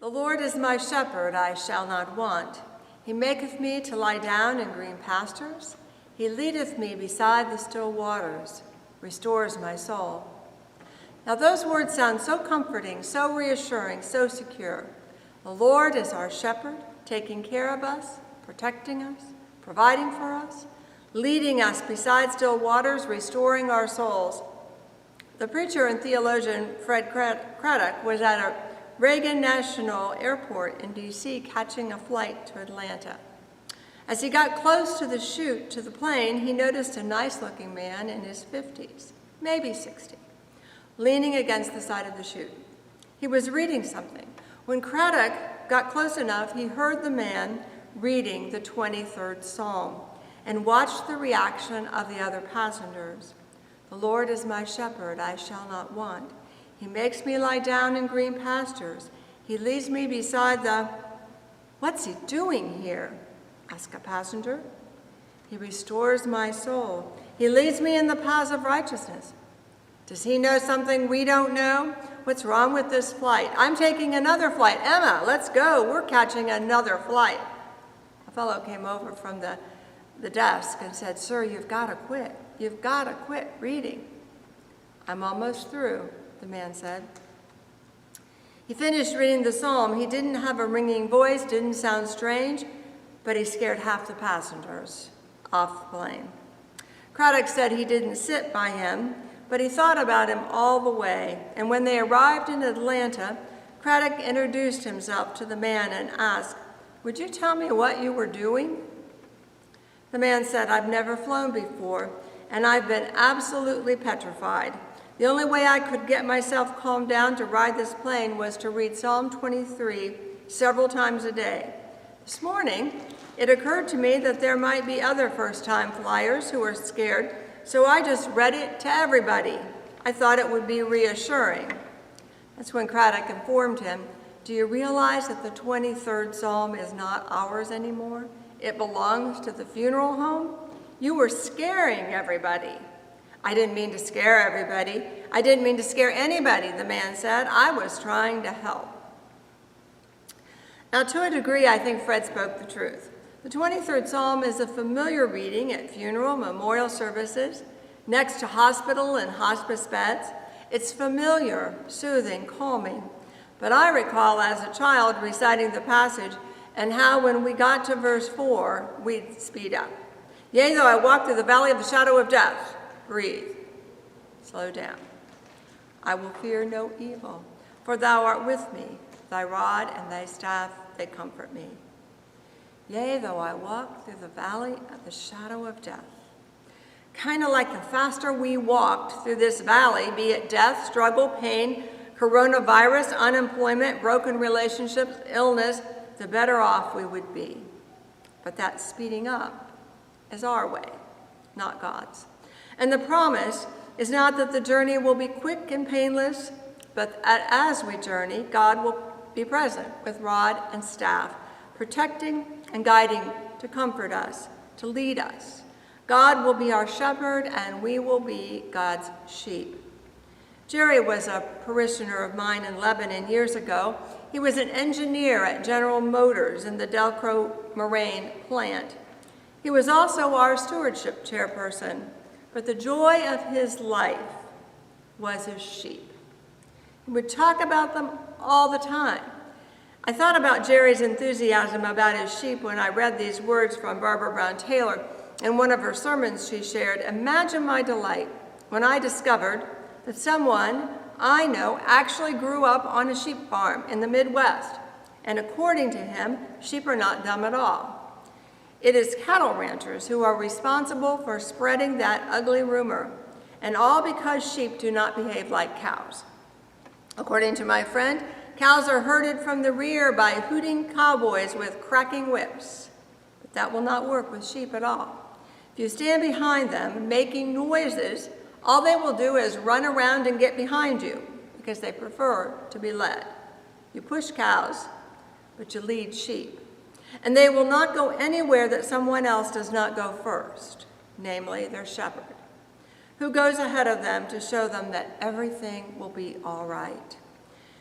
The Lord is my shepherd, I shall not want. He maketh me to lie down in green pastures. He leadeth me beside the still waters, restores my soul. Now those words sound so comforting, so reassuring, so secure. The Lord is our shepherd, taking care of us, protecting us, providing for us, leading us beside still waters, restoring our souls. The preacher and theologian Fred Craddock was at a Reagan National Airport in D.C. catching a flight to Atlanta. As he got close to the chute to the plane, he noticed a nice-looking man in his 50s, maybe 60, leaning against the side of the chute. He was reading something. When Craddock got close enough, he heard the man reading the 23rd Psalm and watched the reaction of the other passengers. The Lord is my shepherd, I shall not want. He makes me lie down in green pastures. He leads me beside the... What's he doing here? Asked a passenger. He restores my soul. He leads me in the paths of righteousness. Does he know something we don't know? What's wrong with this flight? I'm taking another flight. Emma, let's go. We're catching another flight. A fellow came over from the desk and said, Sir, you've got to quit. You've got to quit reading. I'm almost through, the man said. He finished reading the psalm. He didn't have a ringing voice, didn't sound strange, but he scared half the passengers off the plane. Craddock said he didn't sit by him, but he thought about him all the way. And when they arrived in Atlanta, Craddock introduced himself to the man and asked, Would you tell me what you were doing? The man said, I've never flown before, and I've been absolutely petrified. The only way I could get myself calmed down to ride this plane was to read Psalm 23 several times a day. This morning, it occurred to me that there might be other first-time flyers who are scared, so I just read it to everybody. I thought it would be reassuring. That's when Craddock informed him, do you realize that the 23rd Psalm is not ours anymore? It belongs to the funeral home? You were scaring everybody. I didn't mean to scare everybody. I didn't mean to scare anybody, the man said. I was trying to help. Now, to a degree, I think Fred spoke the truth. The 23rd Psalm is a familiar reading at funeral, memorial services, next to hospital and hospice beds. It's familiar, soothing, calming. But I recall as a child reciting the passage and how when we got to verse 4, we'd speed up. Yea, though I walk through the valley of the shadow of death, breathe, slow down. I will fear no evil, for thou art with me. Thy rod and thy staff, they comfort me. Yea, though I walk through the valley of the shadow of death. Kind of like the faster we walked through this valley, be it death, struggle, pain, coronavirus, unemployment, broken relationships, illness, the better off we would be. But that speeding up is our way, not God's. And the promise is not that the journey will be quick and painless, but as we journey, God will be present with rod and staff, protecting and guiding to comfort us, to lead us. God will be our shepherd, and we will be God's sheep. Jerry was a parishioner of mine in Lebanon years ago. He was an engineer at General Motors in the Delcro Moraine plant. He was also our stewardship chairperson, but the joy of his life was his sheep. He would talk about them all the time. I thought about Jerry's enthusiasm about his sheep when I read these words from Barbara Brown Taylor in one of her sermons she shared. Imagine my delight when I discovered that someone I know actually grew up on a sheep farm in the Midwest. And according to him, sheep are not dumb at all. It is cattle ranchers who are responsible for spreading that ugly rumor, and all because sheep do not behave like cows. According to my friend, cows are herded from the rear by hooting cowboys with cracking whips. But that will not work with sheep at all. If you stand behind them making noises, all they will do is run around and get behind you because they prefer to be led. You push cows, but you lead sheep. And they will not go anywhere that someone else does not go first, namely their shepherd, who goes ahead of them to show them that everything will be all right.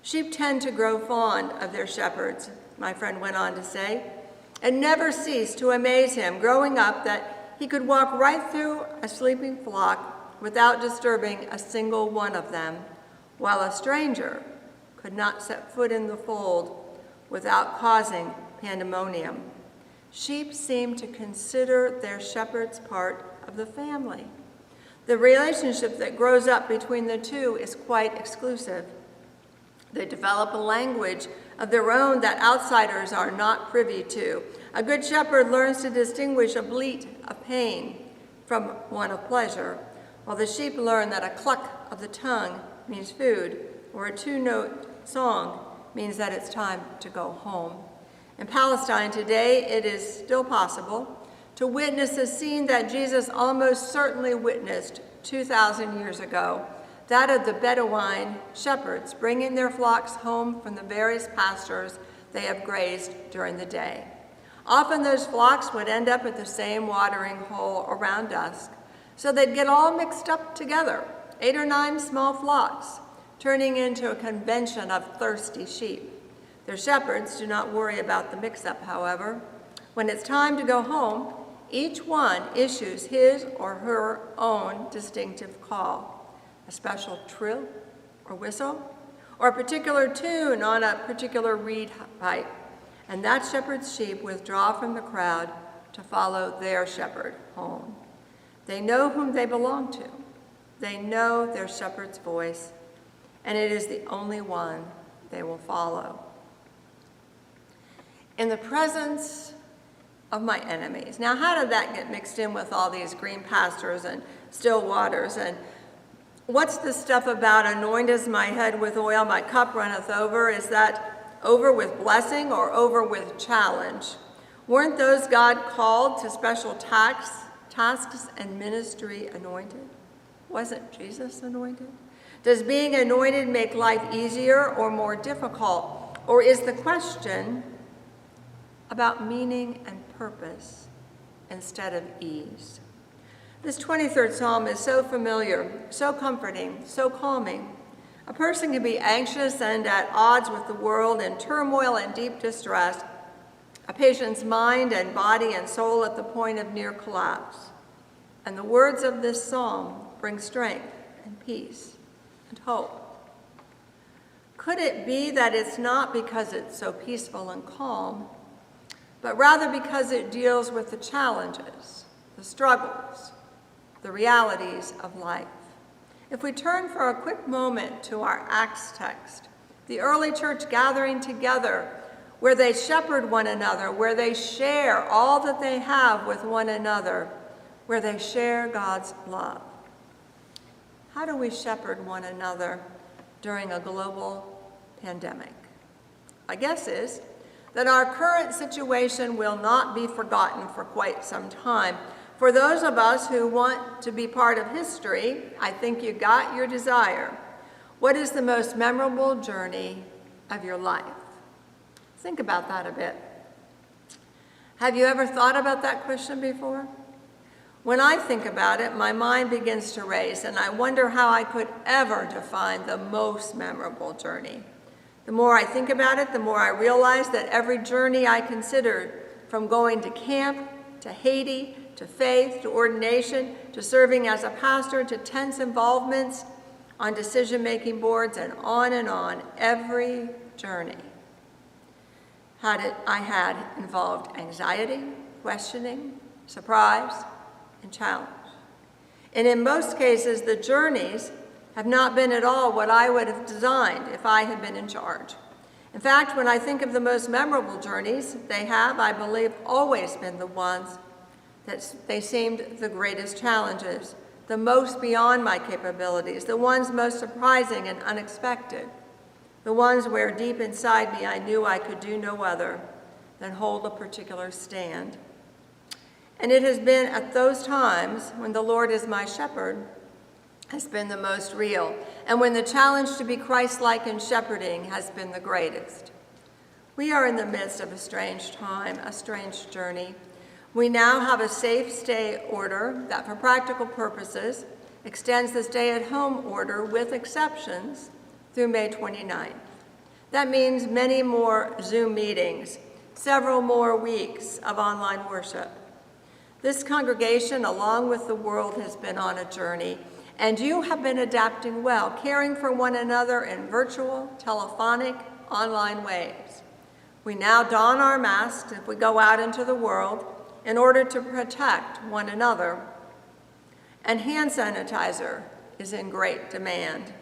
Sheep tend to grow fond of their shepherds, my friend went on to say, and never ceased to amaze him growing up that he could walk right through a sleeping flock without disturbing a single one of them, while a stranger could not set foot in the fold without causing pandemonium. Sheep seem to consider their shepherds part of the family. The relationship that grows up between the two is quite exclusive. They develop a language of their own that outsiders are not privy to. A good shepherd learns to distinguish a bleat of pain from one of pleasure, while the sheep learn that a cluck of the tongue means food, or a two-note song means that it's time to go home. In Palestine today, it is still possible to witness a scene that Jesus almost certainly witnessed 2,000 years ago, that of the Bedouin shepherds bringing their flocks home from the various pastures they have grazed during the day. Often those flocks would end up at the same watering hole around dusk, so they'd get all mixed up together, 8 or 9 small flocks, turning into a convention of thirsty sheep. Their shepherds do not worry about the mix-up, however. When it's time to go home, each one issues his or her own distinctive call, a special trill or whistle, or a particular tune on a particular reed pipe, and that shepherd's sheep withdraw from the crowd to follow their shepherd home. They know whom they belong to. They know their shepherd's voice, and it is the only one they will follow. In the presence of my enemies. Now, how did that get mixed in with all these green pastures and still waters? And what's the stuff about anoint is my head with oil, my cup runneth over? Is that over with blessing or over with challenge? Weren't those God called to special tasks and ministry anointed? Wasn't Jesus anointed? Does being anointed make life easier or more difficult? Or is the question about meaning and purpose instead of ease? This 23rd Psalm is so familiar, so comforting, so calming. A person can be anxious and at odds with the world, in turmoil and deep distress, a patient's mind and body and soul at the point of near collapse. And the words of this psalm bring strength and peace and hope. Could it be that it's not because it's so peaceful and calm, but rather because it deals with the challenges, the struggles, the realities of life? If we turn for a quick moment to our Acts text, the early church gathering together where they shepherd one another, where they share all that they have with one another, where they share God's love. How do we shepherd one another during a global pandemic? My guess is that our current situation will not be forgotten for quite some time. For those of us who want to be part of history, I think you got your desire. What is the most memorable journey of your life? Think about that a bit. Have you ever thought about that question before? When I think about it, my mind begins to race, and I wonder how I could ever define the most memorable journey. The more I think about it, the more I realize that every journey I considered, from going to camp, to Haiti, to faith, to ordination, to serving as a pastor, to tense involvements on decision-making boards, and on, every journey I had involved anxiety, questioning, surprise, and challenge. And in most cases, the journeys have not been at all what I would have designed if I had been in charge. In fact, when I think of the most memorable journeys, they have, I believe, always been the ones that they seemed the greatest challenges, the most beyond my capabilities, the ones most surprising and unexpected, the ones where deep inside me I knew I could do no other than hold a particular stand. And it has been at those times when the Lord is my shepherd has been the most real, and when the challenge to be Christ-like in shepherding has been the greatest. We are in the midst of a strange time, a strange journey. We now have a safe stay order that, for practical purposes, extends the stay-at-home order with exceptions through May 29th. That means many more Zoom meetings, several more weeks of online worship. This congregation, along with the world, has been on a journey, and you have been adapting well, caring for one another in virtual, telephonic, online ways. We now don our masks if we go out into the world in order to protect one another. And hand sanitizer is in great demand.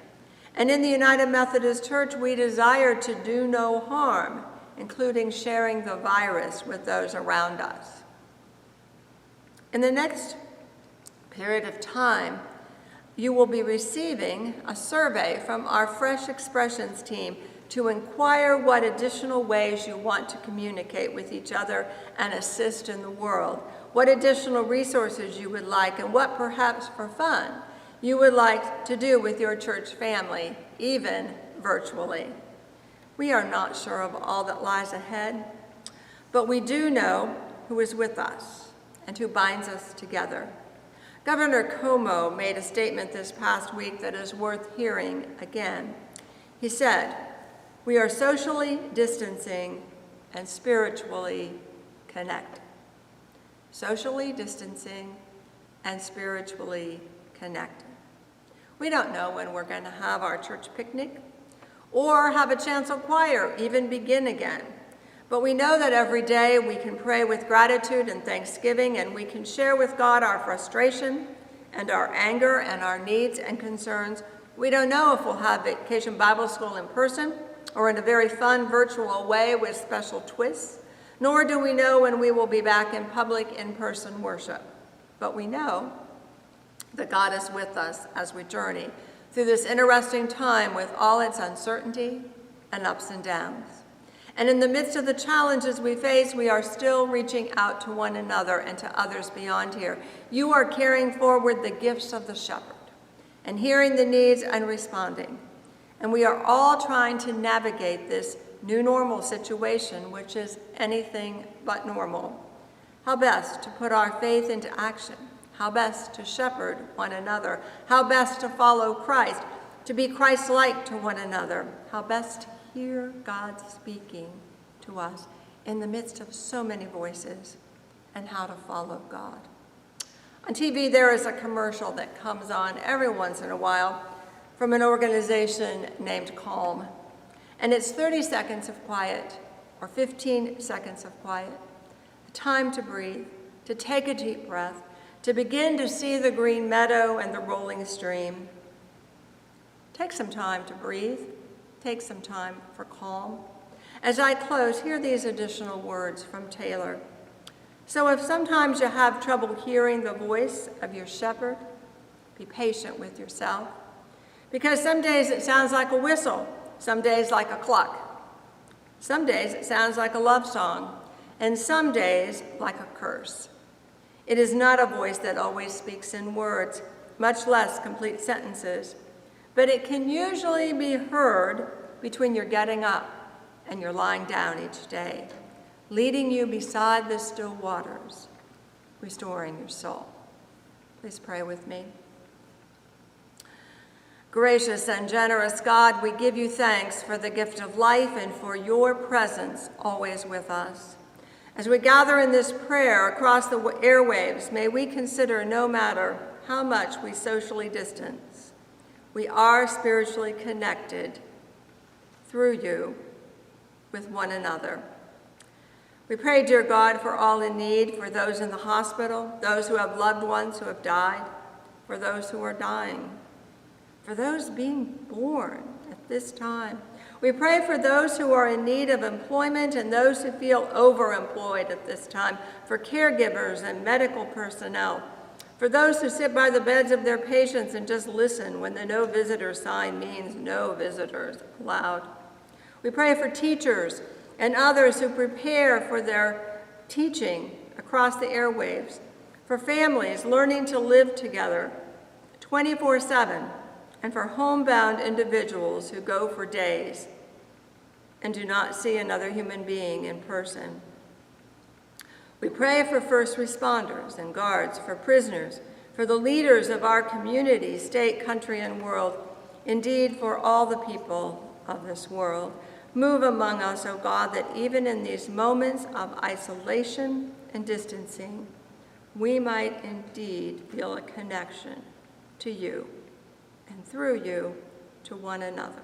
And in the United Methodist Church, we desire to do no harm, including sharing the virus with those around us. In the next period of time, you will be receiving a survey from our Fresh Expressions team to inquire what additional ways you want to communicate with each other and assist in the world, what additional resources you would like, and what perhaps for fun you would like to do with your church family, even virtually. We are not sure of all that lies ahead, but we do know who is with us and who binds us together. Governor Cuomo made a statement this past week that is worth hearing again. He said, "We are socially distancing and spiritually connected." Socially distancing and spiritually connected. We don't know when we're going to have our church picnic or have a chancel choir even begin again. But we know that every day we can pray with gratitude and thanksgiving, and we can share with God our frustration and our anger and our needs and concerns. We don't know if we'll have Vacation Bible School in person or in a very fun virtual way with special twists, nor do we know when we will be back in public in-person worship. But we know that God is with us as we journey through this interesting time with all its uncertainty and ups and downs. And in the midst of the challenges we face, we are still reaching out to one another and to others beyond here. You are carrying forward the gifts of the shepherd and hearing the needs and responding. And we are all trying to navigate this new normal situation, which is anything but normal. How best to put our faith into action? How best to shepherd one another? How best to follow Christ, to be Christ-like to one another? How best to hear God speaking to us in the midst of so many voices, and how to follow God. On TV, there is a commercial that comes on every once in a while from an organization named Calm. And it's 30 seconds of quiet or 15 seconds of quiet, the time to breathe, to take a deep breath, to begin to see the green meadow and the rolling stream. Take some time to breathe. Take some time for calm. As I close, hear these additional words from Taylor. So if sometimes you have trouble hearing the voice of your shepherd, be patient with yourself. Because some days it sounds like a whistle, some days like a cluck. Some days it sounds like a love song, and some days like a curse. It is not a voice that always speaks in words, much less complete sentences, but it can usually be heard between your getting up and your lying down each day, leading you beside the still waters, restoring your soul. Please pray with me. Gracious and generous God, we give you thanks for the gift of life and for your presence always with us. As we gather in this prayer across the airwaves, may we consider no matter how much we socially distance, we are spiritually connected through you with one another. We pray, dear God, for all in need, for those in the hospital, those who have loved ones who have died, for those who are dying, for those being born at this time. We pray for those who are in need of employment and those who feel overemployed at this time, for caregivers and medical personnel, for those who sit by the beds of their patients and just listen when the no visitor sign means no visitors allowed. We pray for teachers and others who prepare for their teaching across the airwaves, for families learning to live together 24/7, and for homebound individuals who go for days and do not see another human being in person. We pray for first responders and guards, for prisoners, for the leaders of our community, state, country, and world, indeed for all the people of this world, Move among us, O God, that even in these moments of isolation and distancing, we might indeed feel a connection to you, and through you to one another.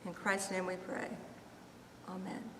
In Christ's name we pray. Amen.